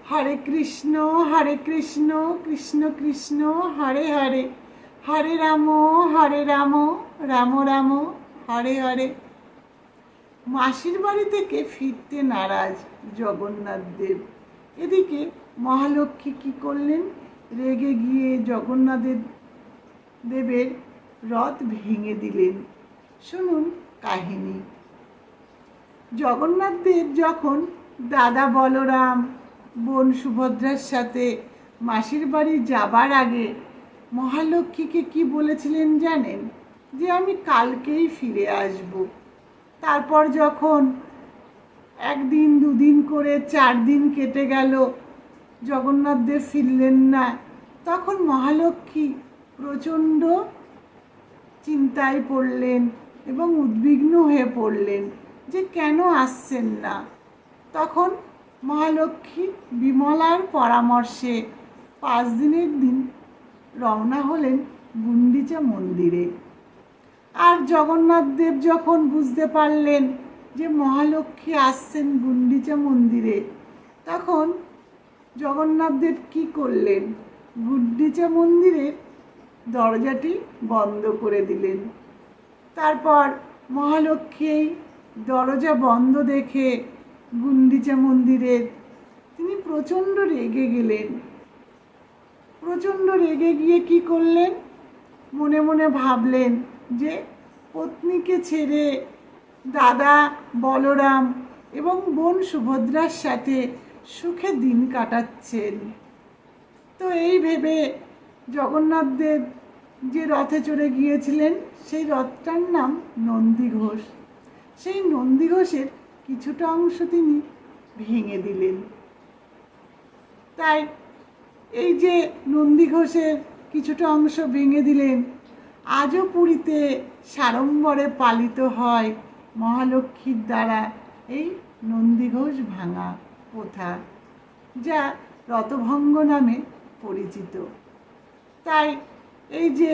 হরে কৃষ্ণ কৃষ্ণ কৃষ্ণ হরে হরে, হরে রাম রাম রাম হরে হরে। মাসির বাড়ি থেকে ফিরতে নারাজ জগন্নাথ দেব। এদিকে মহালক্ষ্মী কি করলেন? রেগে গিয়ে জগন্নাথ দেবের রথ ভেঙে দিলেন। শুনুন কাহিনী। জগন্নাথ দেব যখন দাদা বলরাম, বোন সুভদ্রার সাথে মাসির বাড়ি যাবার আগে মহালক্ষ্মীকে কি বলেছিলেন জানেন? যে আমি কালকেই ফিরে আসব। তারপর যখন একদিন দুদিন করে 4 দিন কেটে গেল, জগন্নাথ দেব ফিরলেন না, তখন মহালক্ষ্মী প্রচণ্ড চিন্তায় পড়লেন এবং উদ্বিগ্ন হয়ে পড়লেন যে কেন আসছেন না। তখন মহালক্ষ্মী বিমলার পরামর্শে 5 দিনের দিন রওনা হলেন গুন্ডিচা মন্দিরে। আর জগন্নাথ দেব যখন বুঝতে পারলেন যে মহালক্ষ্মী আসছেন গুন্ডিচা মন্দিরে, তখন জগন্নাথ দেব কী করলেন? গুন্ডিচা মন্দিরের দরজাটি বন্ধ করে দিলেন। তারপর মহালক্ষ্মী এই দরজা বন্ধ দেখে গুন্ডিচা মন্দিরের তিনি প্রচণ্ড রেগে গেলেন। প্রচণ্ড রেগে গিয়ে কি করলেন? মনে মনে ভাবলেন যে পত্নীকে ছেড়ে দাদা বলরাম এবং বোন সুভদ্রার সাথে সুখে দিন কাটাচ্ছেন। তো এই ভেবে জগন্নাথ দেব যে রথে চড়ে গিয়েছিলেন, সেই রথটার নাম নন্দীঘোষ। সেই নন্দীঘোষের কিছুটা অংশ তিনি ভেঙে দিলেন। তাই এই যে নন্দীঘোষের কিছুটা অংশ ভেঙে দিলেন, আজও পুরীতে সাড়ম্বরে পালিত হয় মহালক্ষ্মীর দ্বারা এই নন্দীঘোষ ভাঙা প্রথা, যা রথভঙ্গ নামে পরিচিত। তাই এই যে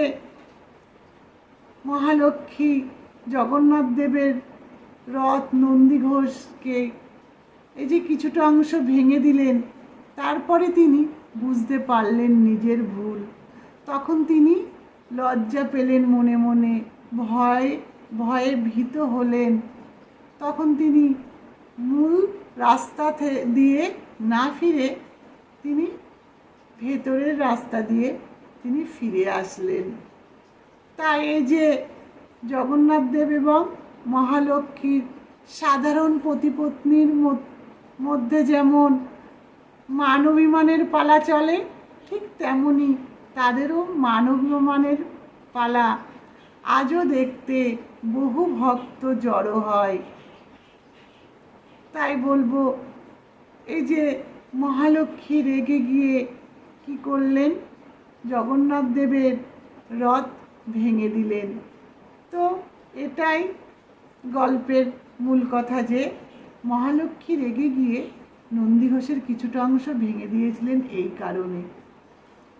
মহালক্ষ্মী জগন্নাথ দেবের রথ নন্দীঘোষকে এই যে কিছুটা অংশ ভেঙে দিলেন, তারপরে তিনি বুঝতে পারলেন নিজের ভুল। তখন তিনি লজ্জা পেলেন মনে মনে, ভয়ে ভীত হলেন। তখন তিনি মূল রাস্তা দিয়ে না ফিরে তিনি ভেতরের রাস্তা দিয়ে তিনি ফিরে আসলেন। তাই এই যে জগন্নাথ দেব এবং মহালক্ষ্মীর সাধারণ পতিপত্নীর মধ্যে যেমন মান অভিমানের পালা চলে, ঠিক তেমনি তাদেরও মান অভিমানের পালা আজও দেখতে বহু ভক্ত জড়ো হয়। তাই বলবো, এই যে মহালক্ষ্মী রেগে গিয়ে কি করলেন? জগন্নাথ দেবের রথ ভেঙে দিলেন। তো এটাই গল্পের মূল কথা, যে মহালক্ষ্মী রেগে গিয়ে নন্দীঘোষের কিছুটা অংশ ভেঙে দিয়েছিলেন এই কারণে।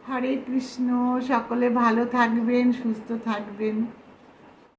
হরে কৃষ্ণ। সকলে ভালো থাকবেন, সুস্থ থাকবেন।